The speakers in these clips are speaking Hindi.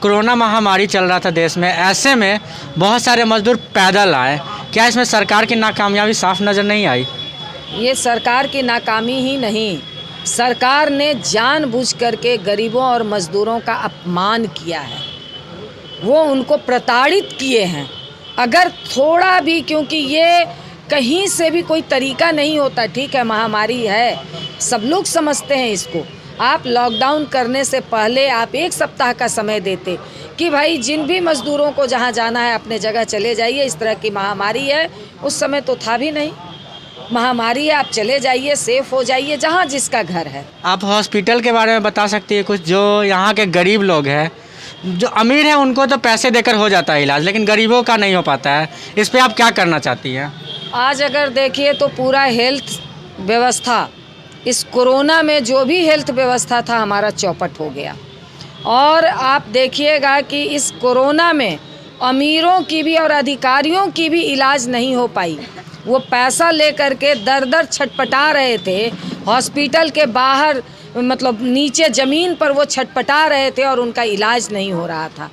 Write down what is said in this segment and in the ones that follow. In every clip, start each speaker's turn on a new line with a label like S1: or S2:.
S1: कोरोना महामारी चल रहा था देश में, ऐसे में बहुत सारे मजदूर पैदल आए। क्या इसमें सरकार की नाकामयाबी साफ नज़र नहीं आई?
S2: ये सरकार की नाकामी ही नहीं, सरकार ने जानबूझ करके गरीबों और मज़दूरों का अपमान किया है। वो उनको प्रताड़ित किए हैं। अगर थोड़ा भी, क्योंकि ये कहीं से भी कोई तरीका नहीं होता, ठीक है महामारी है, सब लोग समझते हैं इसको। आप लॉकडाउन करने से पहले आप 1 सप्ताह का समय देते कि भाई जिन भी मज़दूरों को जहाँ जाना है अपने जगह चले जाइए। इस तरह की महामारी है, उस समय तो था भी नहीं। महामारी है, आप चले जाइए, सेफ हो जाइए जहाँ जिसका घर है।
S1: आप हॉस्पिटल के बारे में बता सकती है कुछ? जो यहाँ के गरीब लोग हैं, जो अमीर हैं, उनको तो पैसे देकर हो जाता है इलाज, लेकिन गरीबों का नहीं हो पाता है। इस पर आप क्या करना चाहती हैं?
S2: आज अगर देखिए तो पूरा हेल्थ व्यवस्था, इस कोरोना में जो भी हेल्थ व्यवस्था था हमारा चौपट हो गया। और आप देखिएगा कि इस कोरोना में अमीरों की भी और अधिकारियों की भी इलाज नहीं हो पाई। वो पैसा लेकर के दर दर छटपटा रहे थे हॉस्पिटल के बाहर, मतलब नीचे ज़मीन पर वो छटपटा रहे थे और उनका इलाज नहीं हो रहा था।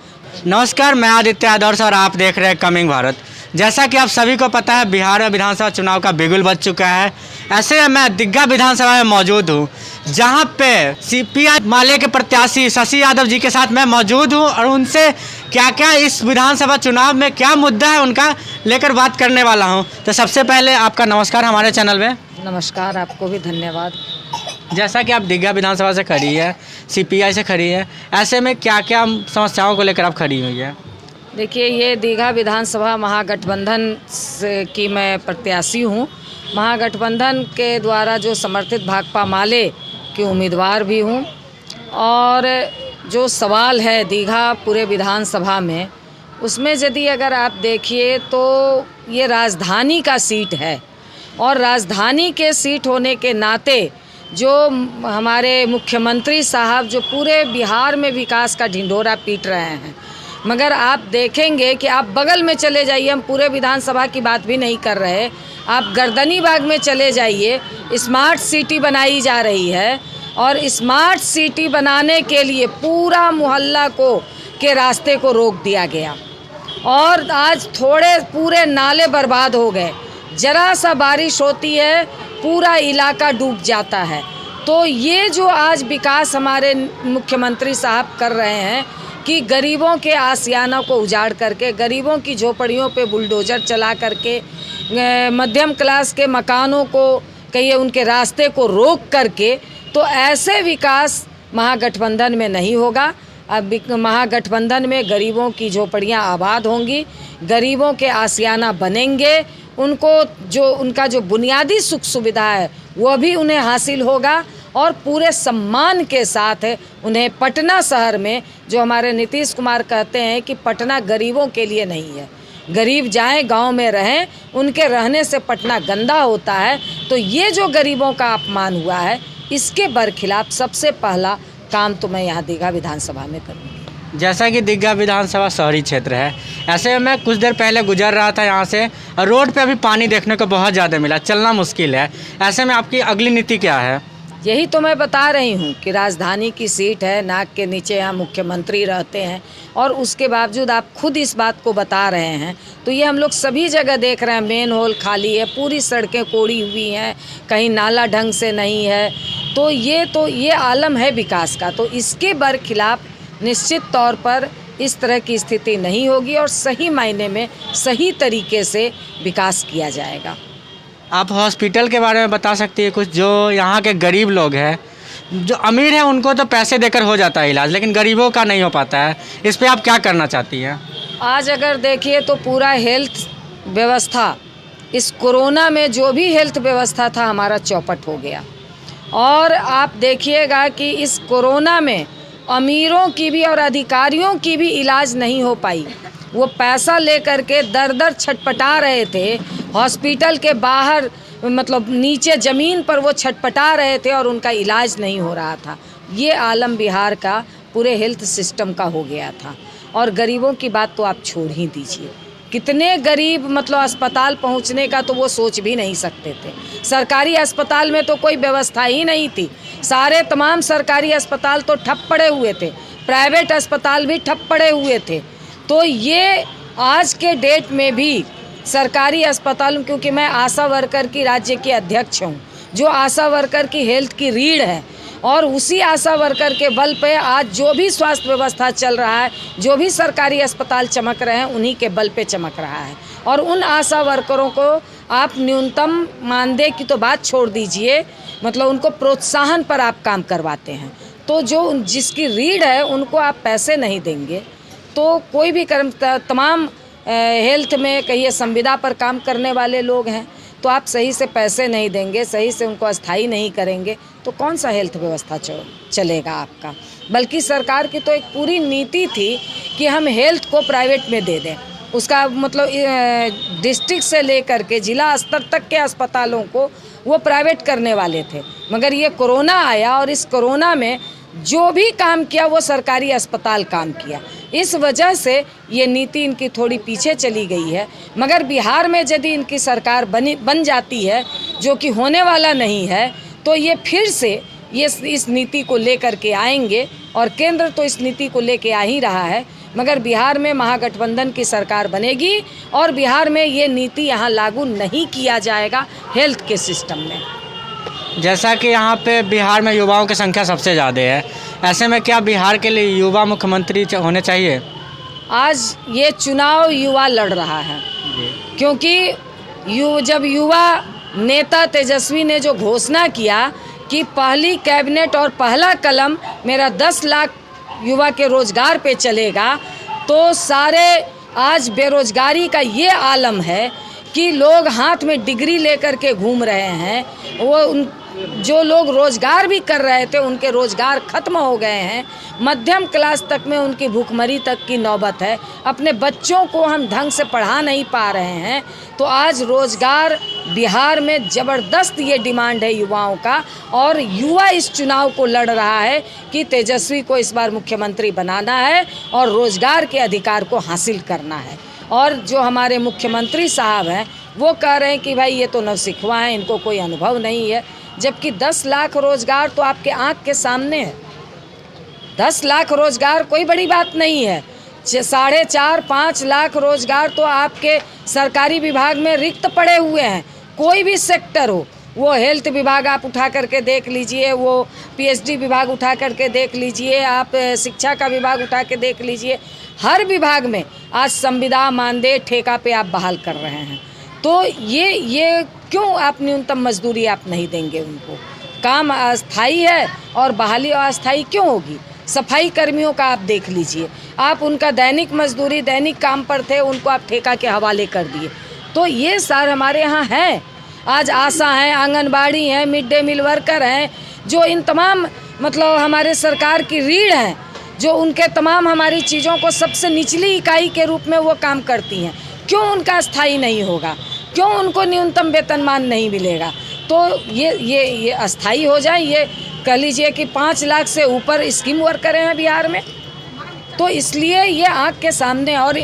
S1: नमस्कार, मैं आदित्य आदर्श और आप देख रहे हैं कमिंग भारत। जैसा कि आप सभी को पता है, बिहार में विधानसभा चुनाव का बिगुल बज चुका है। ऐसे में मैं दिग्गा विधानसभा में मौजूद हूँ, जहाँ पे सीपीआई माले के प्रत्याशी शशि यादव जी के साथ मैं मौजूद हूँ और उनसे क्या क्या इस विधानसभा चुनाव में क्या मुद्दा है उनका लेकर बात करने वाला हूँ। तो सबसे पहले आपका नमस्कार हमारे चैनल में।
S2: नमस्कार, आपको भी धन्यवाद।
S1: जैसा कि आप दिग्गा विधानसभा से खड़ी है, सीपीआई से खड़ी है, ऐसे में क्या क्या समस्याओं को लेकर आप खड़ी हुई है?
S2: देखिए, ये दीघा विधानसभा महागठबंधन की मैं प्रत्याशी हूँ। महागठबंधन के द्वारा जो समर्थित भाकपा माले की उम्मीदवार भी हूँ। और जो सवाल है दीघा पूरे विधानसभा में, उसमें यदि अगर आप देखिए तो ये राजधानी का सीट है और राजधानी के सीट होने के नाते जो हमारे मुख्यमंत्री साहब जो पूरे बिहार में विकास का ढिंढोरा पीट रहे हैं, मगर आप देखेंगे कि आप बगल में चले जाइए, हम पूरे विधानसभा की बात भी नहीं कर रहे, आप गर्दनीबाग में चले जाइए, स्मार्ट सिटी बनाई जा रही है और स्मार्ट सिटी बनाने के लिए पूरा मोहल्ला के रास्ते को रोक दिया गया और आज पूरे नाले बर्बाद हो गए। जरा सा बारिश होती है पूरा इलाका डूब जाता है। तो ये जो आज विकास हमारे मुख्यमंत्री साहब कर रहे हैं कि गरीबों के आशियाना को उजाड़ करके, गरीबों की झोपड़ियों पे बुलडोज़र चला करके, मध्यम क्लास के मकानों को कहिए उनके रास्ते को रोक करके, तो ऐसे विकास महागठबंधन में नहीं होगा। अब महागठबंधन में गरीबों की झोपड़ियाँ आबाद होंगी, गरीबों के आशियाना बनेंगे, उनका जो बुनियादी सुख सुविधा है वो भी उन्हें हासिल होगा और पूरे सम्मान के साथ उन्हें पटना शहर में, जो हमारे नीतीश कुमार कहते हैं कि पटना गरीबों के लिए नहीं है, गरीब जाएं गांव में रहें, उनके रहने से पटना गंदा होता है। तो ये जो गरीबों का अपमान हुआ है, इसके बरखिलाफ सबसे पहला काम तो मैं यहाँ दीघा विधानसभा में करूँगी।
S1: जैसा कि दिग्गा विधानसभा शहरी क्षेत्र है, ऐसे में मैं कुछ देर पहले गुजर रहा था यहाँ से, रोड पे अभी पानी देखने को बहुत ज़्यादा मिला, चलना मुश्किल है। ऐसे में आपकी अगली नीति क्या है?
S2: यही तो मैं बता रही हूँ कि राजधानी की सीट है, नाक के नीचे यहाँ मुख्यमंत्री रहते हैं और उसके बावजूद आप खुद इस बात को बता रहे हैं। तो ये हम लोग सभी जगह देख रहे हैं, मेन होल खाली है, पूरी सड़कें कोड़ी हुई हैं, कहीं नाला ढंग से नहीं है। तो ये आलम है विकास का। तो इसके बरखिलाफ निश्चित तौर पर इस तरह की स्थिति नहीं होगी और सही मायने में सही तरीके से विकास किया जाएगा।
S1: आप हॉस्पिटल के बारे में बता सकती है कुछ? जो यहाँ के गरीब लोग हैं, जो अमीर हैं, उनको तो पैसे देकर हो जाता है इलाज, लेकिन गरीबों का नहीं हो पाता है। इस पर आप क्या करना चाहती हैं? आज
S2: अगर देखिए तो पूरा हेल्थ व्यवस्था, इस कोरोना में जो भी हेल्थ व्यवस्था था हमारा चौपट हो गया। और आप देखिएगा कि इस कोरोना में अमीरों की भी और अधिकारियों की भी इलाज नहीं हो पाई। वो पैसा लेकर के दर दर छटपटा रहे थे हॉस्पिटल के बाहर, मतलब नीचे ज़मीन पर वो छटपटा रहे थे और उनका इलाज नहीं हो रहा था। ये आलम बिहार का पूरे हेल्थ सिस्टम का हो गया था। और गरीबों की बात तो आप छोड़ ही दीजिए, कितने गरीब मतलब अस्पताल पहुंचने का तो वो सोच भी नहीं सकते थे। सरकारी अस्पताल में तो कोई व्यवस्था ही नहीं थी, सारे तमाम सरकारी अस्पताल तो ठप पड़े हुए थे। प्राइवेट अस्पताल भी ठप पड़े हुए थे। तो ये आज के डेट में भी सरकारी अस्पतालों, क्योंकि मैं आशा वर्कर की राज्य की अध्यक्ष हूँ, जो आशा वर्कर की हेल्थ की रीढ़ है, और उसी आशा वर्कर के बल पे आज जो भी स्वास्थ्य व्यवस्था चल रहा है, जो भी सरकारी अस्पताल चमक रहे हैं, उन्हीं के बल पे चमक रहा है। और उन आशा वर्करों को आप न्यूनतम मानदेय की तो बात छोड़ दीजिए, मतलब उनको प्रोत्साहन पर आप काम करवाते हैं। तो जो जिसकी रीढ़ है उनको आप पैसे नहीं देंगे तो कोई भी तमाम हेल्थ में कहिए संविदा पर काम करने वाले लोग हैं, तो आप सही से पैसे नहीं देंगे, सही से उनको अस्थायी नहीं करेंगे तो कौन सा हेल्थ व्यवस्था चलेगा आपका। बल्कि सरकार की तो एक पूरी नीति थी कि हम हेल्थ को प्राइवेट में दे दें। उसका मतलब डिस्ट्रिक्ट से लेकर के जिला स्तर तक के अस्पतालों को वो प्राइवेट करने वाले थे, मगर ये कोरोना आया और इस कोरोना में जो भी काम किया वो सरकारी अस्पताल काम किया। इस वजह से ये नीति इनकी थोड़ी पीछे चली गई है। मगर बिहार में यदि इनकी सरकार बन जाती है, जो कि होने वाला नहीं है, तो ये फिर से ये इस नीति को लेकर के आएंगे, और केंद्र तो इस नीति को लेके आ ही रहा है। मगर बिहार में महागठबंधन की सरकार बनेगी और बिहार में ये नीति यहाँ लागू नहीं किया जाएगा हेल्थ के सिस्टम में।
S1: जैसा कि यहाँ पे बिहार में युवाओं की संख्या सबसे ज़्यादा है, ऐसे में क्या बिहार के लिए युवा मुख्यमंत्री होने चाहिए?
S2: आज ये चुनाव युवा लड़ रहा है, क्योंकि जब युवा नेता तेजस्वी ने जो घोषणा किया कि पहली कैबिनेट और पहला कलम मेरा 10 लाख युवा के रोजगार पे चलेगा, तो सारे आज बेरोजगारी का ये आलम है कि लोग हाथ में डिग्री लेकर के घूम रहे हैं। वो जो लोग रोजगार भी कर रहे थे उनके रोजगार खत्म हो गए हैं। मध्यम क्लास तक में उनकी भूखमरी तक की नौबत है। अपने बच्चों को हम ढंग से पढ़ा नहीं पा रहे हैं। तो आज रोजगार बिहार में ज़बरदस्त ये डिमांड है युवाओं का, और युवा इस चुनाव को लड़ रहा है कि तेजस्वी को इस बार मुख्यमंत्री बनाना है और रोजगार के अधिकार को हासिल करना है। और जो हमारे मुख्यमंत्री साहब हैं वो कह रहे हैं कि भाई ये तो नवसिखुआ हैं, इनको कोई अनुभव नहीं है, जबकि 10 लाख रोजगार तो आपके आंख के सामने है। 10 लाख रोजगार कोई बड़ी बात नहीं है। 4.5-5 लाख रोजगार तो आपके सरकारी विभाग में रिक्त पड़े हुए हैं। कोई भी सेक्टर हो, वो हेल्थ विभाग आप उठा करके देख लीजिए, वो पीएचडी विभाग उठा करके देख लीजिए, आप शिक्षा का विभाग उठा के देख लीजिए, हर विभाग में आज संविदा मानदेय ठेका पे आप बहाल कर रहे हैं। तो ये क्यों आप न्यूनतम मजदूरी आप नहीं देंगे उनको? काम अस्थाई है और बहाली अस्थाई क्यों होगी? सफाई कर्मियों का आप देख लीजिए, आप उनका दैनिक मजदूरी दैनिक काम पर थे, उनको आप ठेका के हवाले कर दिए। तो ये सारे हमारे यहाँ हैं। आज आशा हैं, आंगनबाड़ी हैं, मिड डे मील वर्कर हैं, जो इन तमाम मतलब हमारे सरकार की रीढ़ हैं, जो उनके तमाम हमारी चीज़ों को सबसे निचली इकाई के रूप में वो काम करती हैं। क्यों उनका स्थायी नहीं होगा? क्यों उनको न्यूनतम वेतनमान नहीं मिलेगा? तो ये अस्थाई हो जाए। ये कह लीजिए कि 5 लाख से ऊपर स्कीम वर्कर हैं बिहार में। तो इसलिए ये आँख के सामने, और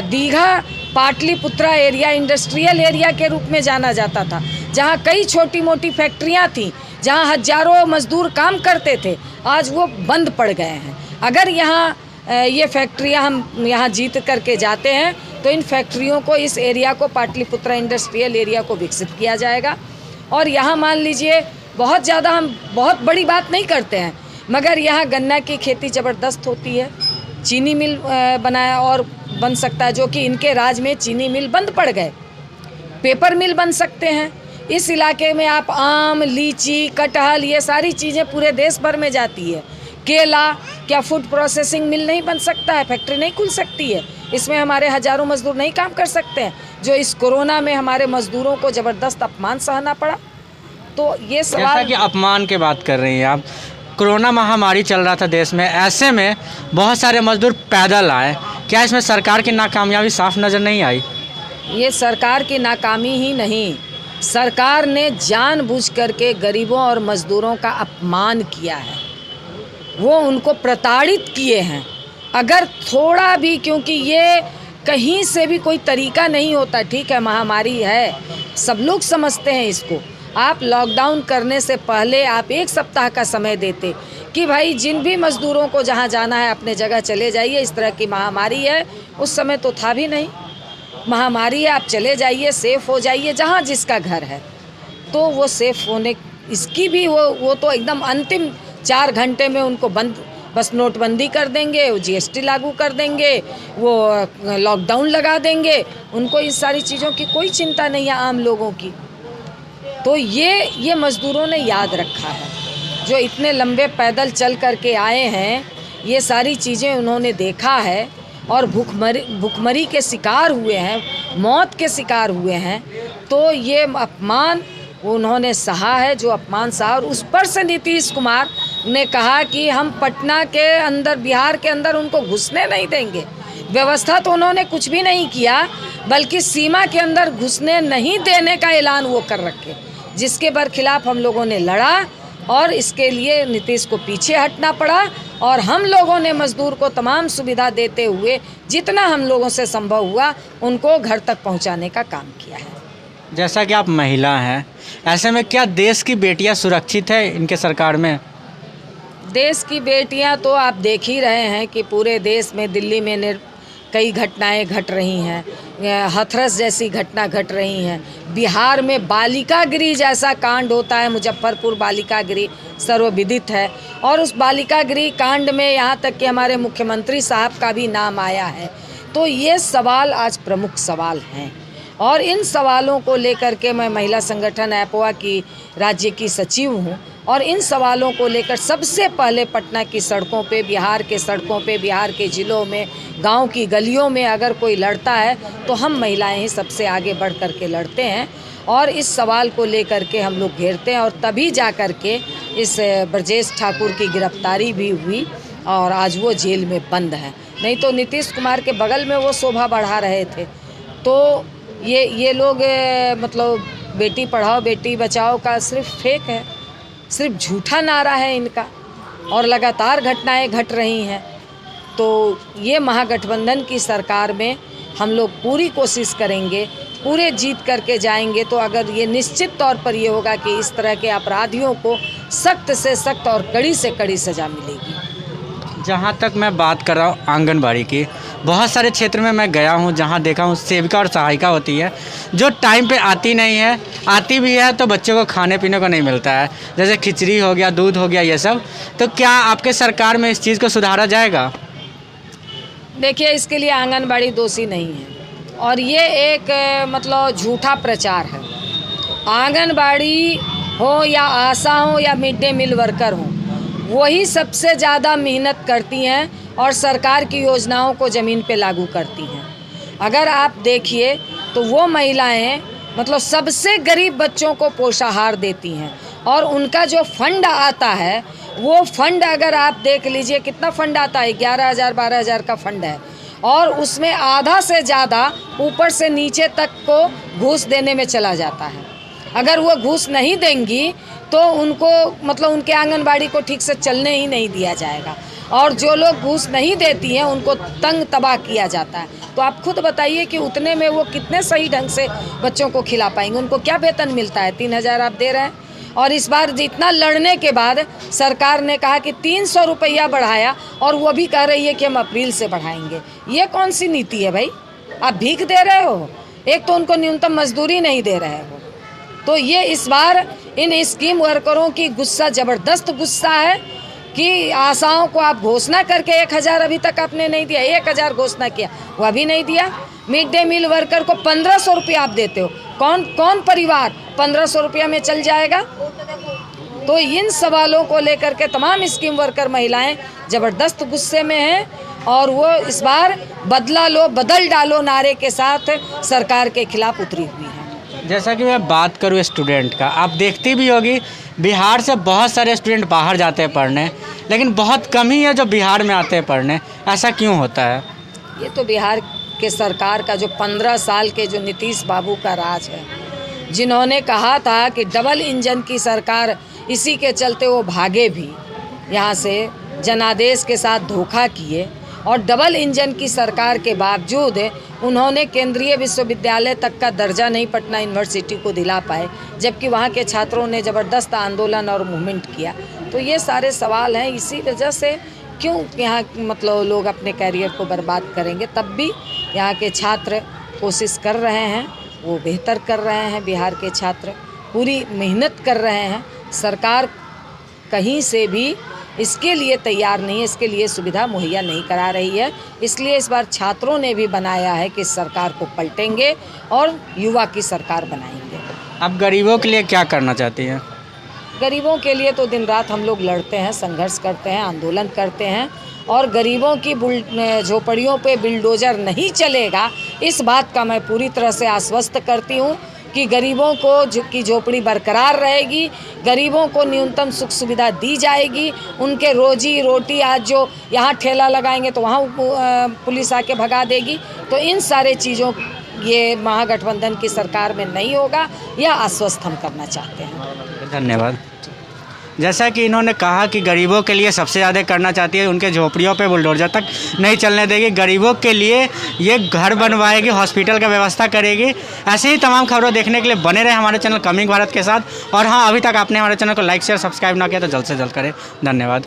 S2: Digha Pataliputra area industrial area के रूप में जाना जाता था, जहाँ कई छोटी मोटी फैक्ट्रियाँ थीं, जहाँ हजारों मजदूर काम करते थे, आज वो बंद पड़ गए हैं। अगर यहाँ ये फैक्ट्रियाँ हम यहाँ जीत करके जाते हैं तो इन फैक्ट्रियों को, इस एरिया को, पाटलिपुत्रा इंडस्ट्रियल एरिया को विकसित किया जाएगा। और यहाँ मान लीजिए बहुत ज़्यादा हम बहुत बड़ी बात नहीं करते हैं, मगर यहाँ गन्ना की खेती ज़बरदस्त होती है। चीनी मिल बनाया और बन सकता है, जो कि इनके राज में चीनी मिल बंद पड़ गए। पेपर मिल बन सकते हैं। इस इलाके में आप आम, लीची, कटहल, ये सारी चीज़ें पूरे देश भर में जाती है। केला, क्या फूड प्रोसेसिंग मिल नहीं बन सकता है? फैक्ट्री नहीं खुल सकती है? इसमें हमारे हजारों मजदूर नहीं काम कर सकते हैं? जो इस कोरोना में हमारे मजदूरों को ज़बरदस्त अपमान सहना पड़ा। तो ये सवाल,
S1: जैसा कि अपमान की बात कर रही हैं आप, कोरोना महामारी चल रहा था देश में, ऐसे में बहुत सारे मजदूर पैदल आए। क्या इसमें सरकार की नाकामयाबी साफ नज़र नहीं आई?
S2: ये सरकार की नाकामी ही नहीं, सरकार ने जानबूझ करके गरीबों और मजदूरों का अपमान किया है। वो उनको प्रताड़ित किए हैं। अगर थोड़ा भी, क्योंकि ये कहीं से भी कोई तरीका नहीं होता, ठीक है महामारी है, सब लोग समझते हैं इसको, आप लॉकडाउन करने से पहले आप 1 सप्ताह का समय देते कि भाई जिन भी मज़दूरों को जहाँ जाना है अपने जगह चले जाइए। इस तरह की महामारी है, उस समय तो था भी नहीं, महामारी है, आप चले जाइए, सेफ़ हो जाइए जहाँ जिसका घर है। तो वो सेफ़ होने इसकी भी वो तो एकदम अंतिम 4 घंटे में उनको बस नोटबंदी कर देंगे, वो GST लागू कर देंगे, वो लॉकडाउन लगा देंगे। उनको इस सारी चीज़ों की कोई चिंता नहीं है आम लोगों की। तो ये मज़दूरों ने याद रखा है, जो इतने लंबे पैदल चल कर के आए हैं, ये सारी चीज़ें उन्होंने देखा है और भुखमरी के शिकार हुए हैं, मौत के शिकार हुए हैं। तो ये अपमान उन्होंने सहा है, जो अपमान सहा। और उस पर से नीतीश कुमार ने कहा कि हम पटना के अंदर, बिहार के अंदर उनको घुसने नहीं देंगे। व्यवस्था तो उन्होंने कुछ भी नहीं किया, बल्कि सीमा के अंदर घुसने नहीं देने का ऐलान वो कर रखे, जिसके बरखिलाफ़ हम लोगों ने लड़ा और इसके लिए नीतीश को पीछे हटना पड़ा। और हम लोगों ने मज़दूर को तमाम सुविधा देते हुए जितना हम लोगों से संभव हुआ उनको घर तक पहुंचाने का काम किया है।
S1: जैसा कि आप महिला हैं, ऐसे में क्या देश की बेटियां सुरक्षित है इनके सरकार में?
S2: देश की बेटियां तो आप देख ही रहे हैं कि पूरे देश में, दिल्ली में कई घटनाएं घट रही हैं, हथरस जैसी घटना घट रही हैं। बिहार में बालिका गृह जैसा कांड होता है, मुजफ्फरपुर बालिका गृह सर्वविदित है। और उस बालिका गृह कांड में यहाँ तक कि हमारे मुख्यमंत्री साहब का भी नाम आया है। तो ये सवाल आज प्रमुख सवाल हैं और इन सवालों को लेकर के मैं महिला संगठन एपोआ की राज्य की सचिव हूँ और इन सवालों को लेकर सबसे पहले पटना की सड़कों पे, बिहार के सड़कों पे, बिहार के ज़िलों में, गांव की गलियों में अगर कोई लड़ता है तो हम महिलाएं ही सबसे आगे बढ़ कर के लड़ते हैं और इस सवाल को लेकर के हम लोग घेरते हैं। और तभी जा कर के इस ब्रजेश ठाकुर की गिरफ्तारी भी हुई और आज वो जेल में बंद है। नहीं तो नीतीश कुमार के बगल में वो शोभा बढ़ा रहे थे। तो ये लोग मतलब बेटी पढ़ाओ बेटी बचाओ का सिर्फ फेक है, सिर्फ झूठा नारा है इनका और लगातार घटनाएं घट रही हैं। तो ये महागठबंधन की सरकार में हम लोग पूरी कोशिश करेंगे, पूरे जीत करके जाएंगे। तो अगर ये निश्चित तौर पर ये होगा कि इस तरह के अपराधियों को सख्त से सख्त और कड़ी से कड़ी सज़ा मिलेगी।
S1: जहाँ तक मैं बात कर रहा हूँ आंगनबाड़ी की, बहुत सारे क्षेत्र में मैं गया हूँ जहाँ देखा हूँ सेविका और सहायिका होती है जो टाइम पे आती नहीं है, आती भी है तो बच्चों को खाने पीने को नहीं मिलता है, जैसे खिचड़ी हो गया, दूध हो गया, ये सब। तो क्या आपके सरकार में इस चीज़ को सुधारा जाएगा?
S2: देखिए, इसके लिए आंगनबाड़ी दोषी नहीं है और ये एक मतलब झूठा प्रचार है। आंगनबाड़ी हो या आशा हो या मिड डे मील वर्कर हो, वही सबसे ज़्यादा मेहनत करती हैं और सरकार की योजनाओं को ज़मीन पे लागू करती हैं। अगर आप देखिए तो वो महिलाएं मतलब सबसे गरीब बच्चों को पोषाहार देती हैं और उनका जो फंड आता है वो फंड अगर आप देख लीजिए कितना फंड आता है, 11,000 12,000 का फंड है और उसमें आधा से ज़्यादा ऊपर से नीचे तक को घूस देने में चला जाता है। अगर वो घूस नहीं देंगी तो उनको मतलब उनके आंगनबाड़ी को ठीक से चलने ही नहीं दिया जाएगा और जो लोग घूस नहीं देती हैं उनको तंग तबाह किया जाता है। तो आप खुद बताइए कि उतने में वो कितने सही ढंग से बच्चों को खिला पाएंगे। उनको क्या वेतन मिलता है? 3,000 आप दे रहे हैं और इस बार जितना लड़ने के बाद सरकार ने कहा कि 300 रुपया बढ़ाया और वो भी कह रही है कि हम अप्रैल से बढ़ाएंगे। ये कौन सी नीति है भाई? आप भीख दे रहे हो, एक तो उनको न्यूनतम मजदूरी नहीं दे रहे हो। तो ये इस बार इन स्कीम वर्करों की गुस्सा, ज़बरदस्त गुस्सा है कि आशाओं को आप घोषणा करके 1,000 अभी तक आपने नहीं दिया, 1,000 घोषणा किया वो अभी नहीं दिया। मिड डे मील वर्कर को 1,500 रुपया आप देते हो, कौन परिवार 1,500 रुपया में चल जाएगा? तो इन सवालों को लेकर के तमाम स्कीम वर्कर महिलाएं ज़बरदस्त गुस्से में हैं और वो इस बार बदला लो बदल डालो नारे के साथ सरकार के खिलाफ उतरी हुई है।
S1: जैसा कि मैं बात करूँ स्टूडेंट का, आप देखती भी होगी बिहार से बहुत सारे स्टूडेंट बाहर जाते हैं पढ़ने, लेकिन बहुत कम ही है जो बिहार में आते हैं पढ़ने। ऐसा क्यों होता है?
S2: ये तो बिहार के सरकार का जो 15 साल के जो नीतीश बाबू का राज है, जिन्होंने कहा था कि डबल इंजन की सरकार, इसी के चलते वो भागे भी यहाँ से, जनादेश के साथ धोखा किए और डबल इंजन की सरकार के बावजूद उन्होंने केंद्रीय विश्वविद्यालय तक का दर्जा नहीं पटना यूनिवर्सिटी को दिला पाए, जबकि वहाँ के छात्रों ने ज़बरदस्त आंदोलन और मूवमेंट किया। तो ये सारे सवाल हैं। इसी वजह से क्यों यहाँ मतलब लोग अपने कैरियर को बर्बाद करेंगे। तब भी यहाँ के छात्र कोशिश कर रहे हैं, वो बेहतर कर रहे हैं। बिहार के छात्र पूरी मेहनत कर रहे हैं। सरकार कहीं से भी इसके लिए तैयार नहीं है, इसके लिए सुविधा मुहैया नहीं करा रही है। इसलिए इस बार छात्रों ने भी बनाया है कि इस सरकार को पलटेंगे और युवा की सरकार बनाएंगे।
S1: आप गरीबों के लिए क्या करना चाहती हैं?
S2: गरीबों के लिए तो दिन रात हम लोग लड़ते हैं, संघर्ष करते हैं, आंदोलन करते हैं और गरीबों की झोपड़ियों पे बिल्डोजर नहीं चलेगा, इस बात का मैं पूरी तरह से आश्वस्त करती हूँ कि गरीबों को की झोपड़ी बरकरार रहेगी, गरीबों को न्यूनतम सुख सुविधा दी जाएगी, उनके रोजी रोटी आज जो यहाँ ठेला लगाएंगे तो वहाँ पुलिस आके भगा देगी। तो इन सारे चीज़ों ये महागठबंधन की सरकार में नहीं होगा, यह आश्वस्त हम करना चाहते हैं।
S1: धन्यवाद। जैसा कि इन्होंने कहा कि गरीबों के लिए सबसे ज़्यादा करना चाहती है, उनके झोपड़ियों पे बुलडोजर तक नहीं चलने देगी, गरीबों के लिए ये घर बनवाएगी, हॉस्पिटल का व्यवस्था करेगी। ऐसे ही तमाम खबरों देखने के लिए बने रहे हमारे चैनल कमिंग भारत के साथ। और हाँ, अभी तक आपने हमारे चैनल को लाइक शेयर सब्सक्राइब ना किया तो जल्द से जल्द करें। धन्यवाद।